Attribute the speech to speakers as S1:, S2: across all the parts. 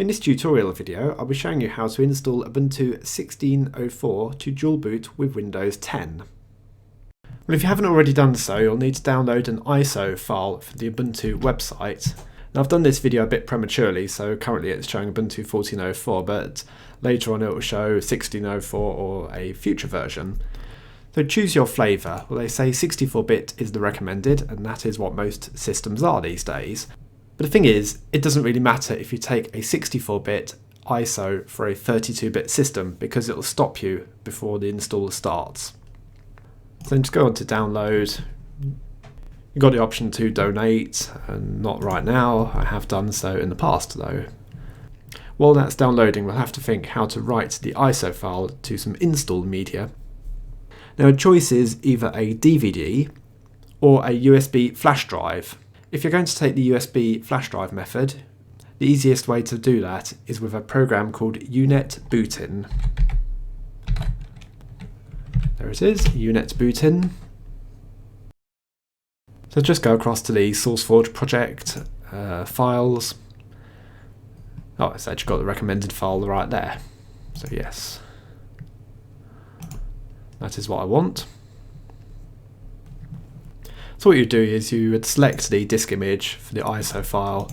S1: In this tutorial video, I'll be showing you how to install Ubuntu 16.04 to Dualboot with Windows 10. Well, if you haven't already done so, you'll need to download an ISO file for the Ubuntu website. Now, I've done this video a bit prematurely, so currently it's showing Ubuntu 14.04, but later on it will show 16.04 or a future version. So choose your flavour. Well, they say 64-bit is the recommended, and that is what most systems are these days. But the thing is, it doesn't really matter if you take a 64-bit ISO for a 32-bit system, because it'll stop you before the installer starts. So just go on to download. You've got the option to donate, and not right now. I have done so in the past though. While that's downloading, we'll have to think how to write the ISO file to some install media. Now, a choice is either a DVD or a USB flash drive. If you're going to take the USB flash drive method, the easiest way to do that is with a program called Untitled. There it is, Untitled. So just go across to the SourceForge project, files. Oh, it's actually got the recommended file right there. So yes, that is what I want. So what you do is you would select the disk image for the ISO file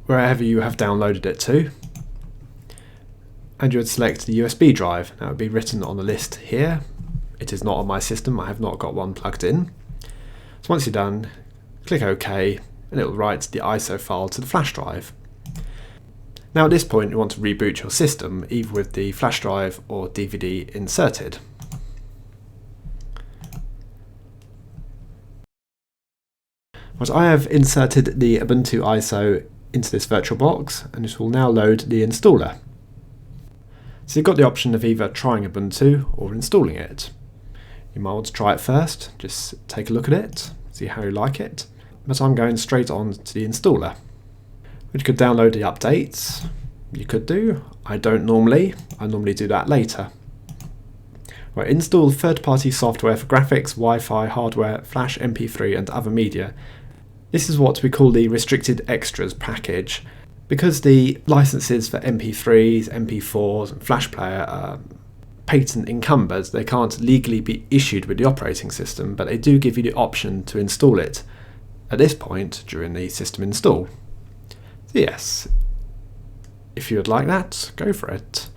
S1: wherever you have downloaded it to, and you would select the USB drive. Now it would be written on the list here. It is not on my system, I have not got one plugged in. So once you're done, click OK, and it will write the ISO file to the flash drive. Now at this point you want to reboot your system, either with the flash drive or DVD inserted. But I have inserted the Ubuntu ISO into this VirtualBox, and it will now load the installer. So you've got the option of either trying Ubuntu or installing it. You might want to try it first, just take a look at it, see how you like it. But I'm going straight on to the installer. You could download the updates, you could do. I don't normally, I normally do that later. Right, install third-party software for graphics, Wi-Fi, hardware, Flash, MP3 and other media. This is what we call the restricted extras package. Because the licenses for MP3s, MP4s and Flash Player are patent encumbered, they can't legally be issued with the operating system, but they do give you the option to install it at this point during the system install. So yes, if you would like that, go for it.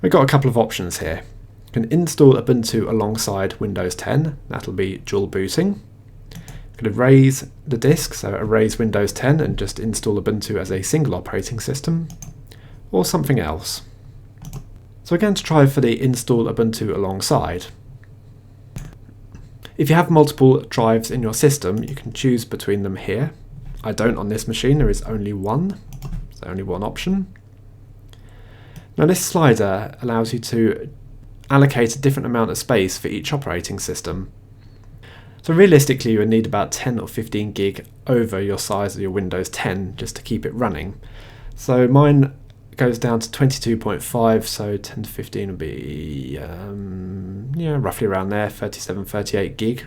S1: We've got a couple of options here. You can install Ubuntu alongside Windows 10, that'll be dual booting. You can erase the disk, so erase Windows 10 and just install Ubuntu as a single operating system, or something else. So we're going to try for the install Ubuntu alongside. If you have multiple drives in your system, you can choose between them here. I don't on this machine, there is only one, so only one option. Now this slider allows you to allocate a different amount of space for each operating system. So realistically you would need about 10 or 15 gig over your size of your Windows 10 just to keep it running. So mine goes down to 22.5, so 10 to 15 would be roughly around there, 37, 38 gig.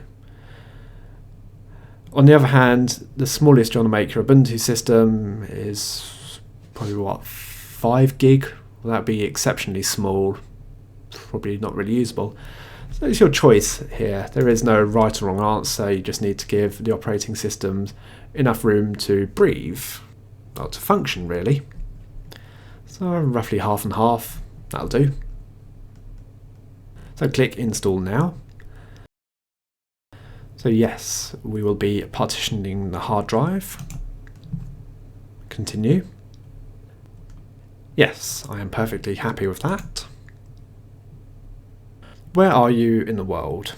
S1: On the other hand, the smallest you want to make your Ubuntu system is probably what, 5 gig? Well, that would be exceptionally small, probably not really usable. So it's your choice here. There is no right or wrong answer, you just need to give the operating systems enough room to breathe, well, to function really. So roughly half and half, that'll do. So click install now. So yes, we will be partitioning the hard drive. Continue. Yes, I am perfectly happy with that. Where are you in the world?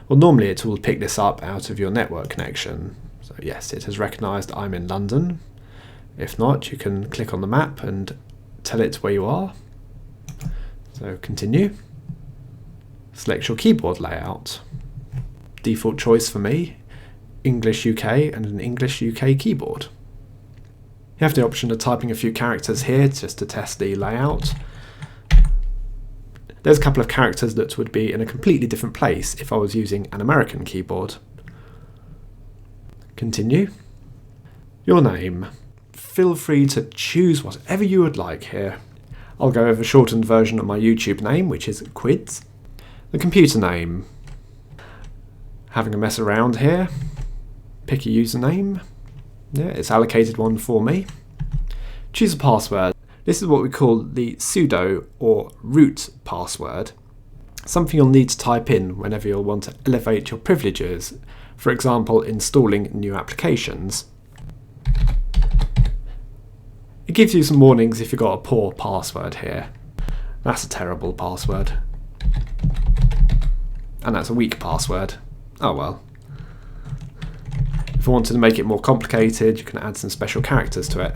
S1: Well, normally it will pick this up out of your network connection. So yes, it has recognised I'm in London. If not, you can click on the map and tell it where you are. So continue. Select your keyboard layout. Default choice for me, English UK and an English UK keyboard. You have the option of typing a few characters here just to test the layout. There's a couple of characters that would be in a completely different place if I was using an American keyboard. Continue. Your name. feel free to choose whatever you would like here. I'll go over a shortened version of my YouTube name, which is Quids. The computer name. Having a mess around here. Pick a username. Yeah, it's allocated one for me. Choose a password. This is what we call the sudo or root password. Something you'll need to type in whenever you'll want to elevate your privileges. For example, installing new applications. It gives you some warnings if you've got a poor password here. That's a terrible password. And that's a weak password. Oh well. If you wanted to make it more complicated, you can add some special characters to it.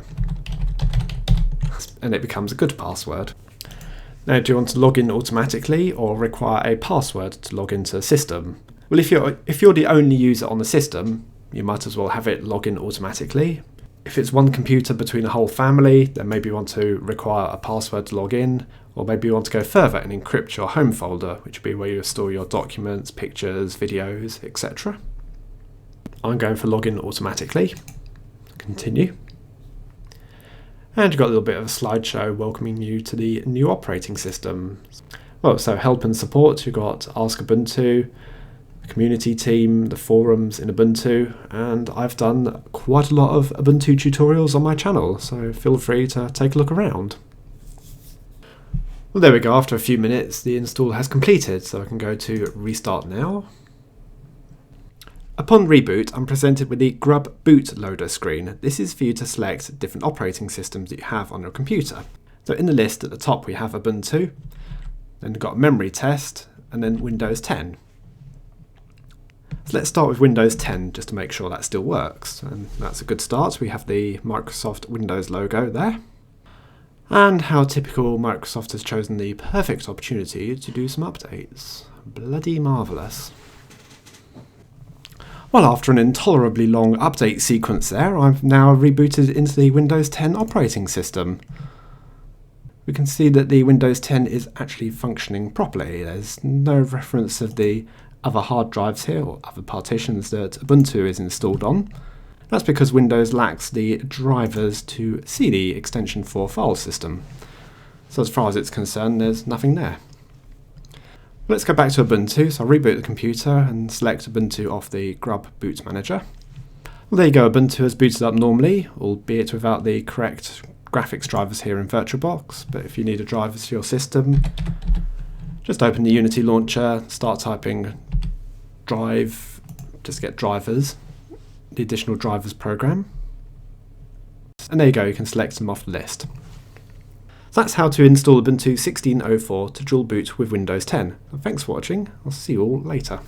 S1: And it becomes a good password. Now, do you want to log in automatically or require a password to log into the system? Well, if you're the only user on the system, you might as well have it log in automatically. If it's one computer between a whole family, then maybe you want to require a password to log in, or maybe you want to go further and encrypt your home folder, which would be where you store your documents, pictures, videos, etc. I'm going for login automatically. Continue. And you've got a little bit of a slideshow welcoming you to the new operating system. Well, so help and support, you've got Ask Ubuntu, the community team, the forums in Ubuntu, and I've done quite a lot of Ubuntu tutorials on my channel, so feel free to take a look around. Well, there we go, after a few minutes the install has completed, so I can go to Restart Now. Upon reboot, I'm presented with the grub boot loader screen. This is for you to select different operating systems that you have on your computer. So in the list at the top we have Ubuntu, then we've got memory test, and then Windows 10. So let's start with Windows 10 just to make sure that still works. And that's a good start. We have the Microsoft Windows logo there. And how typical, Microsoft has chosen the perfect opportunity to do some updates. Bloody marvellous. Well, after an intolerably long update sequence there, I've now rebooted into the Windows 10 operating system. We can see that the Windows 10 is actually functioning properly. There's no reference of the other hard drives here or other partitions that Ubuntu is installed on. That's because Windows lacks the drivers to see the extension 4 file system. So as far as it's concerned, there's nothing there. Let's go back to Ubuntu, so I'll reboot the computer and select Ubuntu off the grub boot manager. Well, there you go, Ubuntu has booted up normally, albeit without the correct graphics drivers here in VirtualBox, but if you need a driver for your system, just open the Unity launcher, start typing drive, just get drivers, the additional drivers program, and there you go, you can select them off the list. So that's how to install Ubuntu 16.04 to dual boot with Windows 10. Thanks for watching, I'll see you all later.